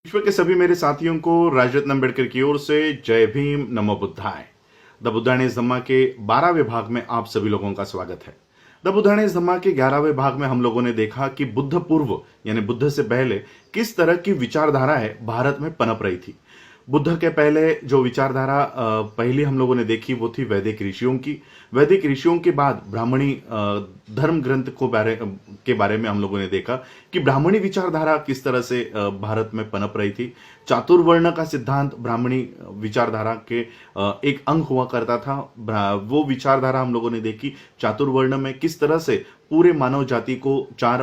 विश्व के सभी मेरे साथियों को राजरत्न अम्बेडकर की ओर से जय भीम, नमो बुद्धाय। द बुद्धाणेस धम्मा के 12वें भाग में आप सभी लोगों का स्वागत है। द बुद्धाणेस धम्मा के 11वें भाग में हम लोगों ने देखा कि बुद्ध पूर्व यानी बुद्ध से पहले किस तरह की विचारधारा है भारत में पनप रही थी। बुद्ध के पहले जो विचारधारा पहली हम लोगों ने देखी वो थी वैदिक ऋषियों की। वैदिक ऋषियों के बाद ब्राह्मणी धर्म ग्रंथ के बारे में हम लोगों ने देखा कि ब्राह्मणी विचारधारा किस तरह से भारत में पनप रही थी। चातुर्वर्ण का सिद्धांत ब्राह्मणी विचारधारा के एक अंग हुआ करता था। वो विचारधारा हम लोगों ने देखी। चातुर्वर्ण में किस तरह से पूरे मानव जाति को 4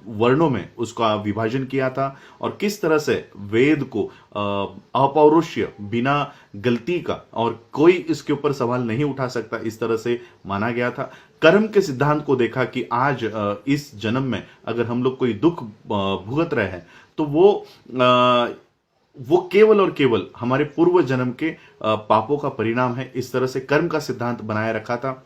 वर्णों में उसका विभाजन किया था और किस तरह से वेद को अपौरुष्य, बिना गलती का, और कोई इसके ऊपर सवाल नहीं उठा सकता, इस तरह से माना गया था। कर्म के सिद्धांत को देखा कि आज इस जन्म में अगर हम लोग कोई दुख भुगत रहे हैं तो वो केवल और केवल हमारे पूर्व जन्म के पापों का परिणाम है। इस तरह से कर्म का सिद्धांत बनाए रखा था।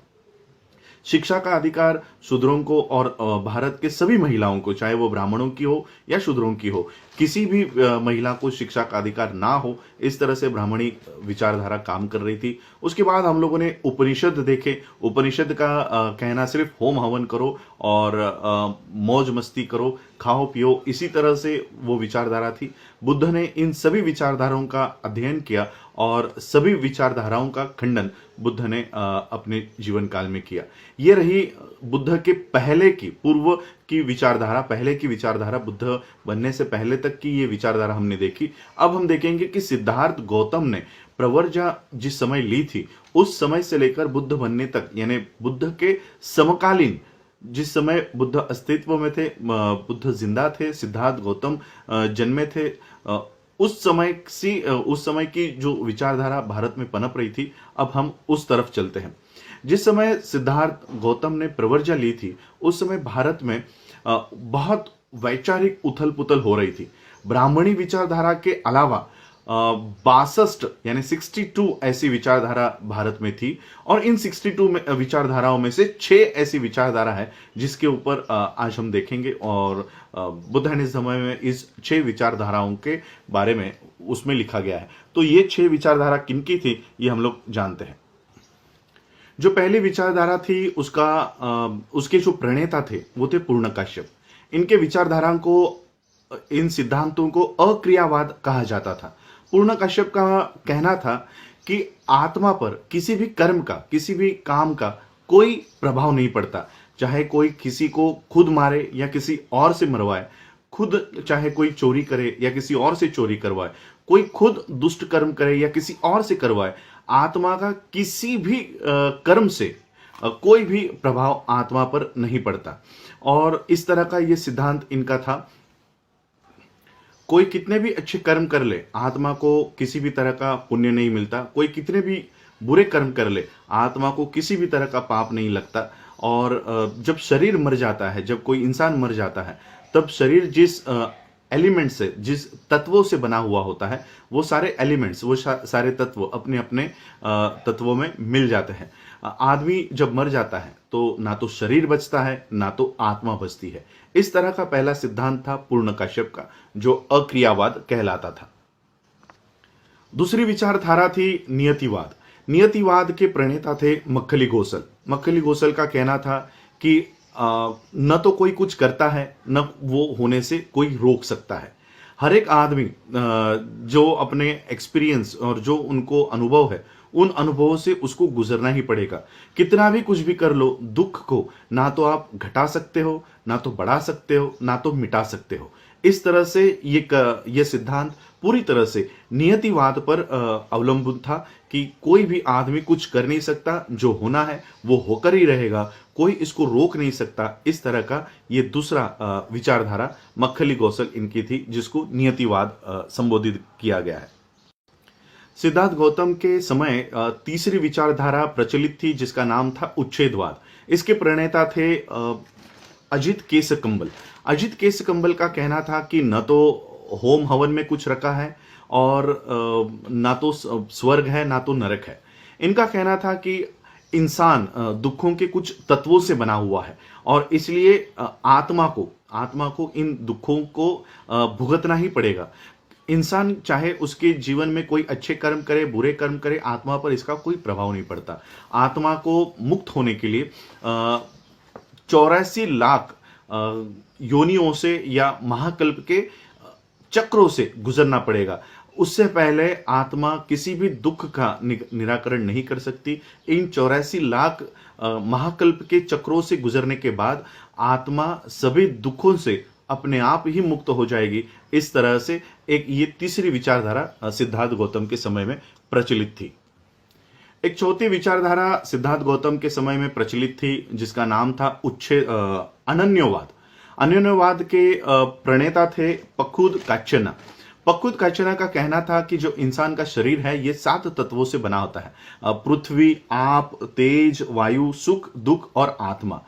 शिक्षा का अधिकार शूद्रों को और भारत के सभी महिलाओं को, चाहे वो ब्राह्मणों की हो या शूद्रों की हो, किसी भी महिला को शिक्षा का अधिकार ना हो, इस तरह से ब्राह्मणी विचारधारा काम कर रही थी। उसके बाद हम लोगों ने उपनिषद देखे। उपनिषद का कहना सिर्फ होम हवन करो और मौज मस्ती करो, खाओ पियो, इसी तरह से वो विचारधारा थी। बुद्ध ने इन सभी विचारधाराओं का अध्ययन किया और सभी विचारधाराओं का खंडन बुद्ध ने अपने जीवन काल में किया। ये रही बुद्ध के पूर्व की विचारधारा, पहले की विचारधारा, बुद्ध बनने से पहले तक की ये विचारधारा हमने देखी। अब हम देखेंगे कि सिद्धार्थ गौतम ने प्रव्रजा जिस समय ली थी, उस समय से लेकर बुद्ध बनने तक, यानी बुद्ध के समकालीन, जिस समय बुद्ध अस्तित्व में थे, बुद्ध जिंदा थे, सिद्धार्थ गौतम जन्मे थे, उस समय की जो विचारधारा भारत में पनप रही थी, अब हम उस तरफ चलते हैं। जिस समय सिद्धार्थ गौतम ने प्रव्रजा ली थी, उस समय भारत में बहुत वैचारिक उथल पुथल हो रही थी। ब्राह्मणी विचारधारा के अलावा 62 यानी 62 ऐसी विचारधारा भारत में थी और इन 62 विचारधाराओं में से 6 ऐसी विचारधारा है जिसके ऊपर आज हम देखेंगे और बुद्धाणेस धम्मा में इस 6 विचारधाराओं के बारे में उसमें लिखा गया है। तो ये 6 विचारधारा किनकी थी ये हम लोग जानते हैं। जो पहली विचारधारा थी उसके जो प्रणेता थे वो थे पूर्णकाश्यप। इनके विचारधारा को, इन सिद्धांतों को अक्रियावाद कहा जाता था। पूर्णकाश्यप का कहना था कि आत्मा पर किसी भी कर्म का, किसी भी काम का कोई प्रभाव नहीं पड़ता। चाहे कोई किसी को खुद मारे या किसी और से मरवाए, चाहे कोई चोरी करे या किसी और से चोरी करवाए, कोई खुद दुष्ट कर्म करे या किसी और से करवाए, आत्मा का किसी भी कर्म से कोई भी प्रभाव आत्मा पर नहीं पड़ता। और इस तरह का ये सिद्धांत इनका था। कोई कितने भी अच्छे कर्म कर ले, आत्मा को किसी भी तरह का पुण्य नहीं मिलता। कोई कितने भी बुरे कर्म कर ले, आत्मा को किसी भी तरह का पाप नहीं लगता। और जब शरीर मर जाता है, जब कोई इंसान मर जाता है, तब शरीर जिस एलिमेंट से, जिस तत्वों से बना हुआ होता है, वो सारे एलिमेंट्स, वो सारे तत्व अपने अपने तत्वों में मिल जाते हैं। आदमी जब मर जाता है तो ना तो शरीर बचता है ना तो आत्मा बचती है। इस तरह का पहला सिद्धांत था पूर्णकाश्यप का, जो अक्रियावाद कहलाता था। दूसरी विचारधारा थी नियतिवाद। नियतिवाद के प्रणेता थे मक्खली गोसल। मक्खली गोसल का कहना था कि न तो कोई कुछ करता है, न वो होने से कोई रोक सकता है। हर एक आदमी जो अपने एक्सपीरियंस और जो उनको अनुभव है, उन अनुभवों से उसको गुजरना ही पड़ेगा। कितना भी कुछ भी कर लो, दुख को ना तो आप घटा सकते हो, ना तो बढ़ा सकते हो, ना तो मिटा सकते हो। इस तरह से ये सिद्धांत पूरी तरह से नियतिवाद पर अवलंबन था कि कोई भी आदमी कुछ कर नहीं सकता, जो होना है वो होकर ही रहेगा, कोई इसको रोक नहीं सकता। इस तरह का ये दूसरा विचारधारा मक्खली गोसल इनकी थी, जिसको नियतिवाद संबोधित किया गया है। सिद्धार्थ गौतम के समय तीसरी विचारधारा प्रचलित थी जिसका नाम था उच्छेदवाद। इसके प्रणेता थे अजित केसकंबल। अजित केसकंबल का कहना था कि न तो होम हवन में कुछ रखा है और ना तो स्वर्ग है ना तो नरक है। इनका कहना था कि इंसान दुखों के कुछ तत्वों से बना हुआ है और इसलिए आत्मा को इन दुखों को भुगतना ही पड़ेगा। इंसान चाहे उसके जीवन में कोई अच्छे कर्म करे, बुरे कर्म करे, आत्मा पर इसका कोई प्रभाव नहीं पड़ता। आत्मा को मुक्त होने के लिए 84 लाख योनियों से या महाकल्प के चक्रों से गुजरना पड़ेगा। उससे पहले आत्मा किसी भी दुख का निराकरण नहीं कर सकती। इन 84 लाख महाकल्प के चक्रों से गुजरने के बाद आत्मा सभी दुखों से अपने आप ही मुक्त हो जाएगी। इस तरह से एक ये तीसरी विचारधारा सिद्धार्थ गौतम के समय में प्रचलित थी। एक चौथी विचारधारा सिद्धार्थ गौतम के समय में प्रचलित थी जिसका नाम था अनन्यवाद। अनन्यवाद के प्रणेता थे पखुद काच्यना। पखुद काच्यना का कहना था कि जो इंसान का शरीर है ये 7 तत्वों से बना होता है, पृथ्वी, आप, तेज, वायु, सुख, दुख और आत्मा।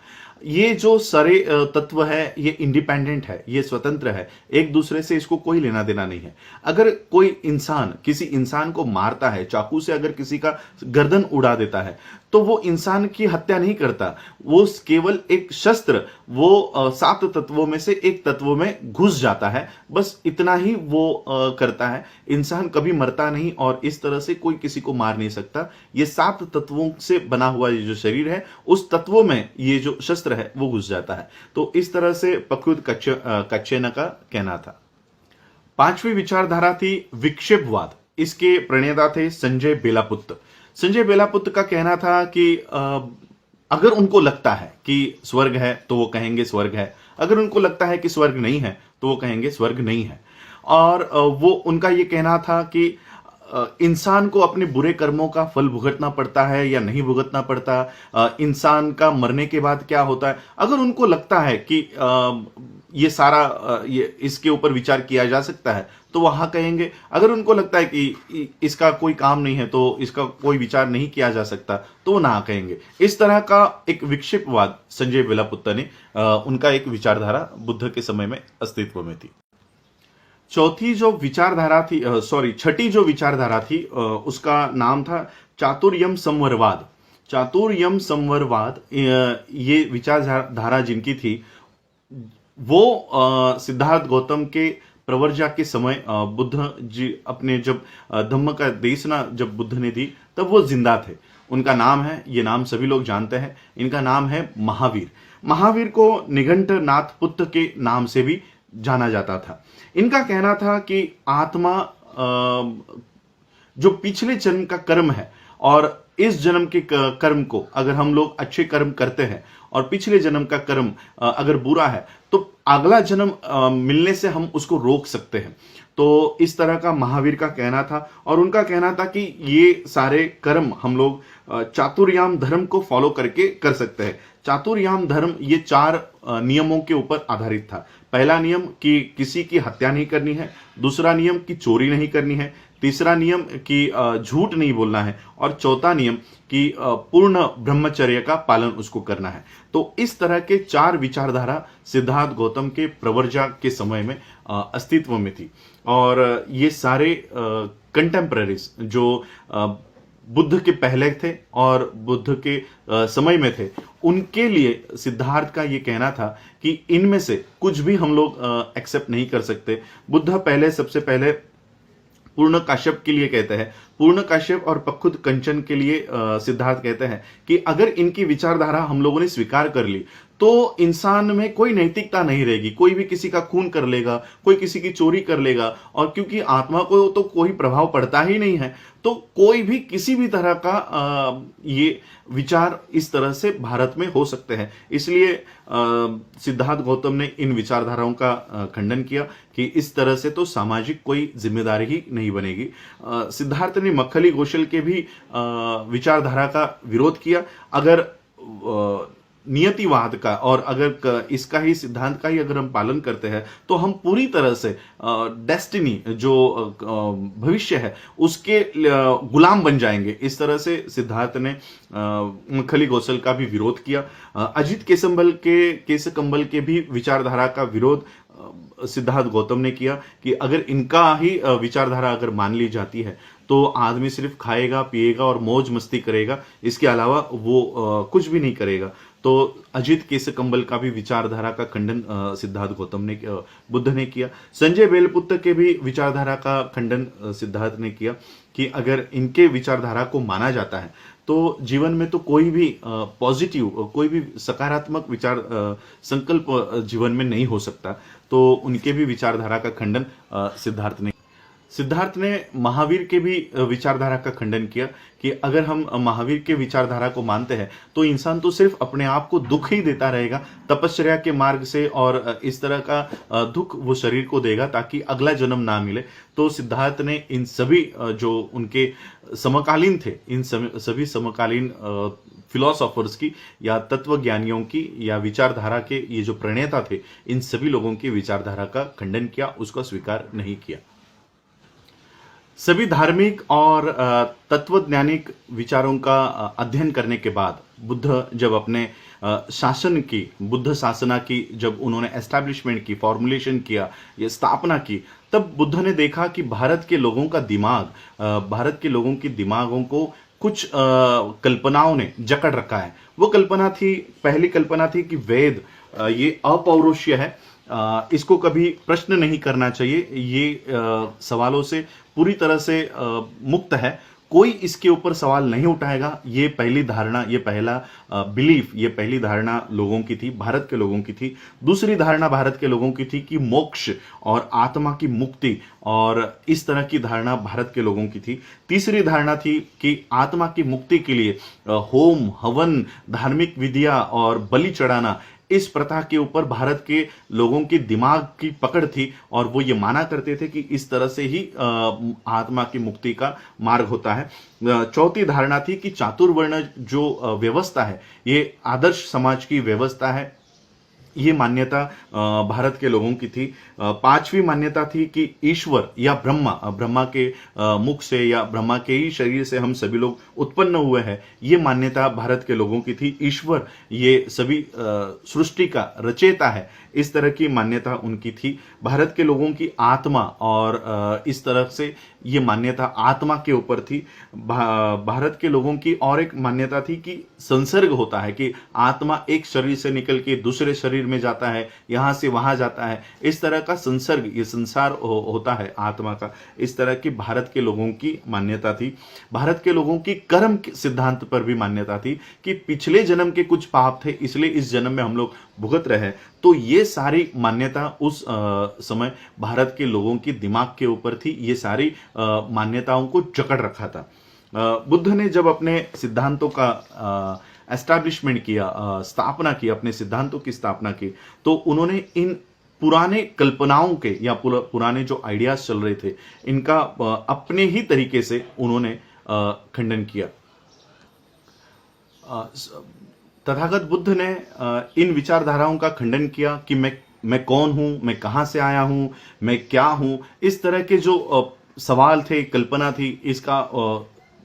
ये जो सारे तत्व है ये इंडिपेंडेंट है, ये स्वतंत्र है, एक दूसरे से इसको कोई लेना देना नहीं है। अगर कोई इंसान किसी इंसान को मारता है, चाकू से अगर किसी का गर्दन उड़ा देता है, तो वो इंसान की हत्या नहीं करता, वो केवल एक शस्त्र वो 7 तत्वों में से एक तत्व में घुस जाता है, बस इतना ही वो करता है। इंसान कभी मरता नहीं और इस तरह से कोई किसी को मार नहीं सकता। ये 7 तत्वों से बना हुआ ये जो शरीर है उस तत्वों में ये जो शस्त्र है वो घुस जाता है। तो इस तरह से पखुद काच्यना का कहना था। 5वीं विचारधारा थी विक्षेपवाद। इसके प्रणेता थे संजय बेलापुत्र। संजय बेलापुत्र का कहना था कि अगर उनको लगता है कि स्वर्ग है तो वो कहेंगे स्वर्ग है, अगर उनको लगता है कि स्वर्ग नहीं है तो वो कहेंगे स्वर्ग नहीं है। और वो उनका ये कहना था कि इंसान को अपने बुरे कर्मों का फल भुगतना पड़ता है या नहीं भुगतना पड़ता, इंसान का मरने के बाद क्या होता है, अगर उनको लगता है कि ये सारा ये इसके ऊपर विचार किया जा सकता है तो वहां कहेंगे। अगर उनको लगता है कि इसका कोई काम नहीं है, तो इसका कोई विचार नहीं किया जा सकता, तो वो ना कहेंगे। इस तरह का एक विक्षेपवाद संजय बेलापुत्र ने उनका एक विचारधारा बुद्ध के समय में अस्तित्व में थी। छठी जो विचारधारा थी उसका नाम था चातुर्यम संवरवाद। चातुर्यम संवरवाद ये विचारधारा जिनकी थी वो सिद्धार्थ गौतम के प्रवर्जा के समय बुद्ध जी अपने जब धम्म का देशना जब बुद्ध ने दी तब वो जिंदा थे। उनका नाम है, ये नाम सभी लोग जानते हैं, इनका नाम है महावीर। महावीर को निघंटनाथ पुत्र के नाम से भी जाना जाता था। इनका कहना था कि आत्मा जो पिछले जन्म का कर्म है और इस जन्म के कर्म को अगर हम लोग अच्छे कर्म करते हैं और पिछले जन्म का कर्म अगर बुरा है तो अगला जन्म मिलने से हम उसको रोक सकते हैं। तो इस तरह का महावीर का कहना था और उनका कहना था कि ये सारे कर्म हम लोग चातुर्याम धर्म को फॉलो करके कर सकते हैं। चातुर्याम धर्म ये 4 नियमों के ऊपर आधारित था। पहला नियम कि किसी की हत्या नहीं करनी है, दूसरा नियम कि चोरी नहीं करनी है, तीसरा नियम कि झूठ नहीं बोलना है और चौथा नियम कि पूर्ण ब्रह्मचर्य का पालन उसको करना है। तो इस तरह के 4 विचारधारा सिद्धार्थ गौतम के प्रवर्जा के समय में अस्तित्व में थी और ये सारे कंटेम्पररीज जो बुद्ध के पहले थे और बुद्ध के समय में थे, उनके लिए सिद्धार्थ का ये कहना था कि इनमें से कुछ भी हम लोग एक्सेप्ट नहीं कर सकते। बुद्ध सबसे पहले पूर्ण काश्यप के लिए कहते हैं, पूर्ण काश्यप और पखुद कंचन के लिए सिद्धार्थ कहते हैं कि अगर इनकी विचारधारा हम लोगों ने स्वीकार कर ली तो इंसान में कोई नैतिकता नहीं रहेगी। कोई भी किसी का खून कर लेगा, कोई किसी की चोरी कर लेगा और क्योंकि आत्मा को तो कोई प्रभाव पड़ता ही नहीं है तो कोई भी किसी भी तरह का ये विचार इस तरह से भारत में हो सकते हैं। इसलिए सिद्धार्थ गौतम ने इन विचारधाराओं का खंडन किया कि इस तरह से तो सामाजिक कोई जिम्मेदारी ही नहीं बनेगी। सिद्धार्थ ने मक्खली कौशल के भी विचारधारा का विरोध किया। अगर नियतिवाद का और अगर इसका ही सिद्धांत का ही अगर हम पालन करते हैं तो हम पूरी तरह से डेस्टिनी जो भविष्य है उसके गुलाम बन जाएंगे। इस तरह से सिद्धार्थ ने मक्खली कौशल का भी विरोध किया। अजित केसकंबल के भी विचारधारा का विरोध सिद्धार्थ गौतम ने किया कि अगर इनका ही विचारधारा अगर मान ली जाती है तो आदमी सिर्फ खाएगा, पिएगा और मौज मस्ती करेगा, इसके अलावा वो कुछ भी नहीं करेगा। तो अजित केसकंबल का भी विचारधारा का खंडन बुद्ध ने किया। संजय बेलपुत्र के भी विचारधारा का खंडन सिद्धार्थ ने किया कि अगर इनके विचारधारा को माना जाता है तो जीवन में तो कोई भी पॉजिटिव, कोई भी सकारात्मक विचार संकल्प जीवन में नहीं हो सकता। तो उनके भी विचारधारा का खंडन सिद्धार्थ ने महावीर के भी विचारधारा का खंडन किया कि अगर हम महावीर के विचारधारा को मानते हैं तो इंसान तो सिर्फ अपने आप को दुख ही देता रहेगा तपश्चर्या के मार्ग से, और इस तरह का दुख वो शरीर को देगा ताकि अगला जन्म ना मिले। तो सिद्धार्थ ने इन सभी जो उनके समकालीन थे, इन सभी समकालीन फिलोसोफर्स की या तत्वज्ञानियों की या विचारधारा के ये जो प्रणेता थे, इन सभी लोगों की विचारधारा का खंडन किया, उसका स्वीकार नहीं किया। सभी धार्मिक और तत्वज्ञानिक विचारों का अध्ययन करने के बाद बुद्ध जब अपने शासन की, बुद्ध शासना की जब उन्होंने एस्टैब्लिशमेंट की, फॉर्मुलेशन किया, ये स्थापना की, तब बुद्ध ने देखा कि भारत के लोगों का दिमाग, भारत के लोगों की दिमागों को कुछ कल्पनाओं ने जकड़ रखा है। वो कल्पना थी, पहली कल्पना थी कि वेद ये अपौरुषीय है, इसको कभी प्रश्न नहीं करना चाहिए, ये सवालों से पूरी तरह से मुक्त है, कोई इसके ऊपर सवाल नहीं उठाएगा। ये पहली धारणा, ये पहला बिलीफ, ये पहली धारणा लोगों की थी, भारत के लोगों की थी। दूसरी धारणा भारत के लोगों की थी कि मोक्ष और आत्मा की मुक्ति, और इस तरह की धारणा भारत के लोगों की थी। तीसरी धारणा थी कि आत्मा की मुक्ति के लिए होम, हवन, धार्मिक विधियां और बलि चढ़ाना, इस प्रथा के ऊपर भारत के लोगों की दिमाग की पकड़ थी, और वो ये माना करते थे कि इस तरह से ही आत्मा की मुक्ति का मार्ग होता है। चौथी धारणा थी कि चातुर्वर्ण जो व्यवस्था है, ये आदर्श समाज की व्यवस्था है, ये मान्यता भारत के लोगों की थी। पांचवी मान्यता थी कि ईश्वर या ब्रह्मा के मुख से या ब्रह्मा के ही शरीर से हम सभी लोग उत्पन्न हुए हैं, ये मान्यता भारत के लोगों की थी। ईश्वर ये सभी सृष्टि का रचयिता है, इस तरह की मान्यता उनकी थी। भारत के लोगों की आत्मा, और इस तरह से ये मान्यता आत्मा के ऊपर थी। भारत के लोगों की और एक मान्यता थी कि संसर्ग होता है, कि आत्मा एक शरीर से निकल के दूसरे शरीर में जाता है, यहां से वहां जाता है, इस तरह का संसर्ग, ये संसार होता है आत्मा का। इस तरह की भारत के लोगों की मान्यता थी। भारत के लोगों की कर्म के सिद्धांत पर भी मान्यता थी कि पिछले जन्म के कुछ पाप थे, इसलिए इस जन्म में हम लोग भुगत रहे। तो ये सारी मान्यता उस समय भारत के लोगों की दिमाग के ऊपर थी, ये सारी मान्यताओं को जकड़ रखा था। बुद्ध ने जब अपने सिद्धांतों का एस्टैब्लिशमेंट किया, स्थापना की, अपने सिद्धांतों की स्थापना की, तो उन्होंने इन पुराने कल्पनाओं के या पुराने जो आइडियाज चल रहे थे, इनका अपने ही तरीके से उन्होंने खंडन किया। तथागत बुद्ध ने इन विचारधाराओं का खंडन किया कि मैं कौन हूं, मैं कहां से आया हूं, मैं क्या हूं, इस तरह के जो सवाल थे, कल्पना थी, इसका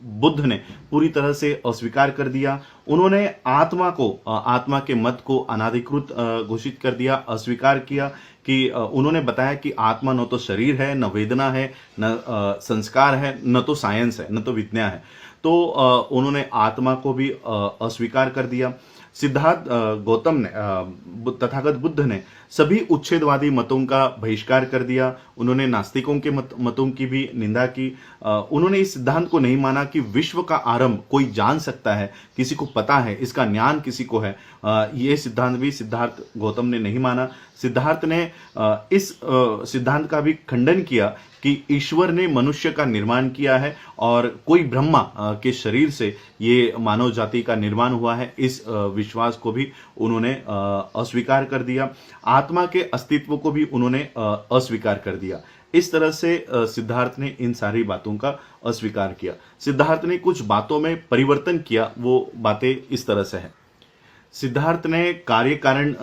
बुद्ध ने पूरी तरह से अस्वीकार कर दिया। उन्होंने आत्मा के मत को अनाधिकृत घोषित कर दिया, अस्वीकार किया। कि उन्होंने बताया कि आत्मा न तो शरीर है, न वेदना है, न संस्कार है, न तो साइंस है, न तो विज्ञान है। तो उन्होंने आत्मा को भी अस्वीकार कर दिया। सिद्धार्थ गौतम ने, तथागत बुद्ध ने सभी उच्छेदवादी मतों का बहिष्कार कर दिया। उन्होंने नास्तिकों के मतों की भी निंदा की। उन्होंने इस सिद्धांत को नहीं माना कि विश्व का आरंभ कोई जान सकता है, किसी को पता है, इसका ज्ञान किसी को है। ये सिद्धांत भी सिद्धार्थ गौतम ने नहीं माना। सिद्धार्थ ने इस सिद्धांत का भी खंडन किया कि ईश्वर ने मनुष्य का निर्माण किया है और कोई ब्रह्मा के शरीर से ये मानव जाति का निर्माण हुआ है। इस विश्वास को भी उन्होंने अस्वीकार कर दिया। आत्मा के अस्तित्व को भी उन्होंने अस्वीकार कर दिया। इस तरह से सिद्धार्थ ने इन सारी बातों का अस्वीकार किया। सिद्धार्थ ने कुछ बातों में परिवर्तन किया, वो बातें इस तरह से है। सिद्धार्थ ने कार्य कारण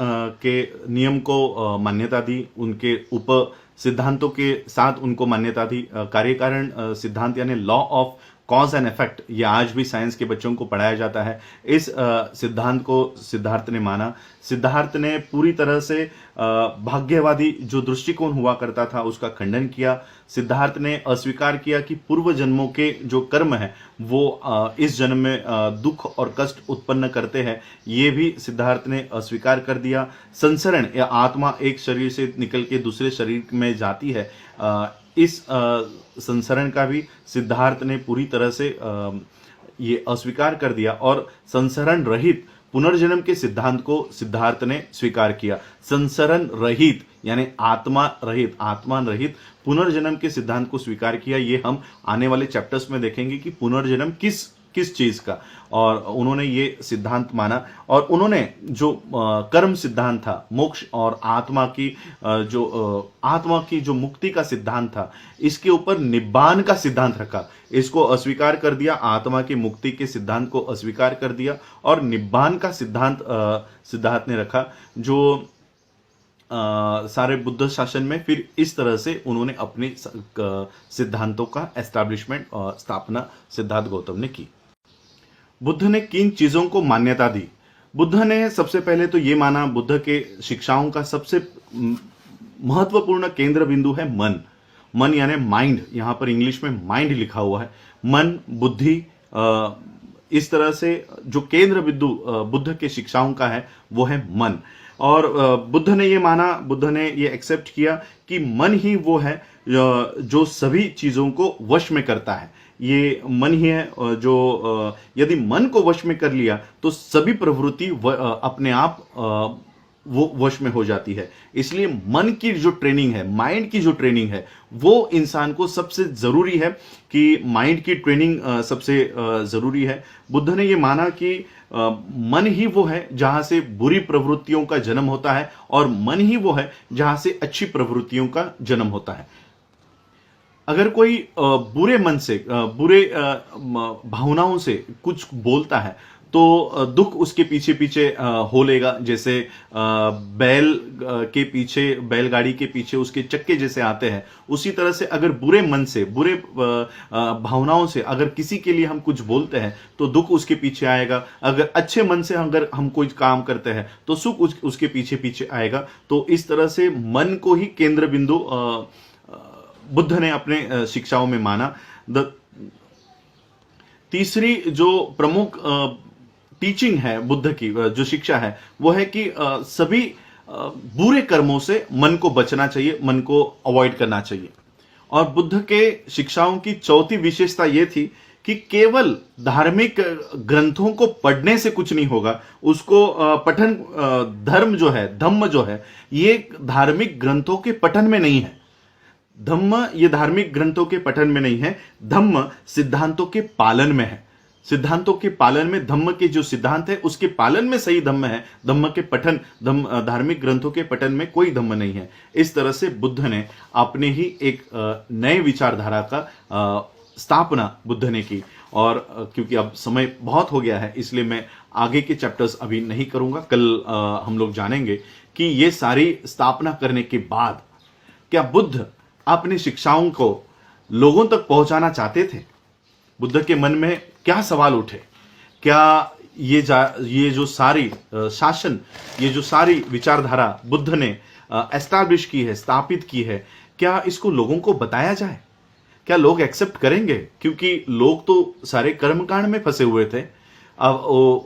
के नियम को मान्यता दी, उनके उप सिद्धांतों के साथ उनको मान्यता दी। कार्य कारण सिद्धांत यानी law of cause and effect, ये आज भी साइंस के बच्चों को पढ़ाया जाता है। इस सिद्धांत को सिद्धार्थ ने माना। सिद्धार्थ ने पूरी तरह से भाग्यवादी जो दृष्टिकोण हुआ करता था उसका खंडन किया। सिद्धार्थ ने अस्वीकार किया कि पूर्व जन्मों के जो कर्म है वो इस जन्म में दुख और कष्ट उत्पन्न करते हैं, ये भी सिद्धार्थ ने अस्वीकार कर दिया। संसरण या आत्मा एक शरीर से निकल के दूसरे शरीर में जाती है, इस संसरण का भी सिद्धार्थ ने पूरी तरह से ये अस्वीकार कर दिया और संसरण रहित पुनर्जन्म के सिद्धांत को सिद्धार्थ ने स्वीकार किया। संसरण रहित यानी आत्मा रहित पुनर्जन्म के सिद्धांत को स्वीकार किया। ये हम आने वाले चैप्टर्स में देखेंगे कि पुनर्जन्म किस चीज का, और उन्होंने ये सिद्धांत माना। और उन्होंने जो कर्म सिद्धांत था, मोक्ष और आत्मा की जो मुक्ति का सिद्धांत था, इसके ऊपर निब्बान का सिद्धांत रखा। इसको अस्वीकार कर दिया, आत्मा की मुक्ति के सिद्धांत को अस्वीकार कर दिया और निब्बान का सिद्धांत सिद्धार्थ ने रखा, जो सारे बुद्ध शासन में फिर इस तरह से उन्होंने अपने सिद्धांतों का एस्टैब्लिशमेंट और स्थापना सिद्धार्थ गौतम ने की। बुद्ध ने किन चीजों को मान्यता दी? बुद्ध ने सबसे पहले तो ये माना, बुद्ध के शिक्षाओं का सबसे महत्वपूर्ण केंद्र बिंदु है मन यानी माइंड। यहां पर इंग्लिश में माइंड लिखा हुआ है। मन, बुद्धि, इस तरह से जो केंद्र बिंदु बुद्ध के शिक्षाओं का है वो है मन। और बुद्ध ने ये माना, बुद्ध ने ये एक्सेप्ट किया कि मन ही वो है जो सभी चीजों को वश में करता है। ये मन ही है जो यदि मन को वश में कर लिया तो सभी प्रवृत्ति अपने आप वो वश में हो जाती है। इसलिए मन की जो ट्रेनिंग है, माइंड की जो ट्रेनिंग है, वो इंसान को सबसे जरूरी है कि माइंड की ट्रेनिंग सबसे जरूरी है। बुद्ध ने ये माना कि मन ही वो है जहां से बुरी प्रवृत्तियों का जन्म होता है और मन ही वो है जहां से अच्छी प्रवृत्तियों का जन्म होता है। अगर कोई बुरे मन से, बुरे भावनाओं से कुछ बोलता है तो दुख उसके पीछे पीछे हो लेगा। जैसे बैलगाड़ी के पीछे उसके चक्के जैसे आते हैं, उसी तरह से अगर बुरे मन से, बुरे भावनाओं से अगर किसी के लिए हम कुछ बोलते हैं तो दुख उसके पीछे आएगा। अगर अच्छे मन से अगर हम कोई काम करते हैं तो सुख उसके पीछे पीछे आएगा। तो इस तरह से मन को ही केंद्र बिंदु बुद्ध ने अपने शिक्षाओं में माना। तीसरी जो प्रमुख टीचिंग है बुद्ध की, जो शिक्षा है, वो है कि सभी बुरे कर्मों से मन को बचना चाहिए, मन को अवॉइड करना चाहिए। और बुद्ध के शिक्षाओं की चौथी विशेषता यह थी कि केवल धार्मिक ग्रंथों को पढ़ने से कुछ नहीं होगा। उसको पठन, धर्म जो है, धम्म जो है, ये धार्मिक ग्रंथों के पठन में नहीं है। धम्म ये धार्मिक ग्रंथों के पठन में नहीं है, धम्म सिद्धांतों के पालन में है। सिद्धांतों के पालन में, धम्म के जो सिद्धांत है उसके पालन में सही धम्म है। धम्म के पठन, धार्मिक ग्रंथों के पठन में कोई धम्म नहीं है। इस तरह से बुद्ध ने अपने ही एक नए विचारधारा का स्थापना बुद्ध ने की। और क्योंकि अब समय बहुत हो गया है इसलिए मैं आगे के चैप्टर्स अभी नहीं करूंगा। कल हम लोग जानेंगे कि ये सारी स्थापना करने के बाद क्या बुद्ध अपनी शिक्षाओं को लोगों तक पहुंचाना चाहते थे? बुद्ध के मन में क्या सवाल उठे? क्या ये जो सारी शासन, ये जो सारी विचारधारा बुद्ध ने एस्टैब्लिश की है, स्थापित की है, क्या इसको लोगों को बताया जाए? क्या लोग एक्सेप्ट करेंगे? क्योंकि लोग तो सारे कर्मकांड में फंसे हुए थे। अब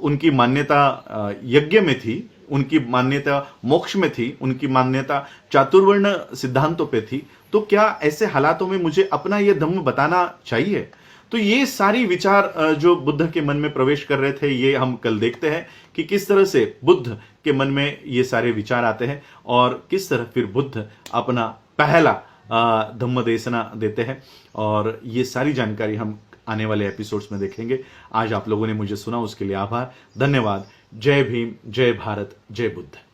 उनकी मान्यता यज्ञ में थी, उनकी मान्यता मोक्ष में थी, उनकी मान्यता चातुर्वर्ण सिद्धांतों पे थी। तो क्या ऐसे हालातों में मुझे अपना यह धम्म बताना चाहिए? तो ये सारी विचार जो बुद्ध के मन में प्रवेश कर रहे थे, ये हम कल देखते हैं कि किस तरह से बुद्ध के मन में ये सारे विचार आते हैं और किस तरह फिर बुद्ध अपना पहला धम्म देशना देते हैं। और ये सारी जानकारी हम आने वाले एपिसोड्स में देखेंगे। आज आप लोगों ने मुझे सुना, उसके लिए आभार, धन्यवाद। जय भीम, जय भारत, जय बुद्ध।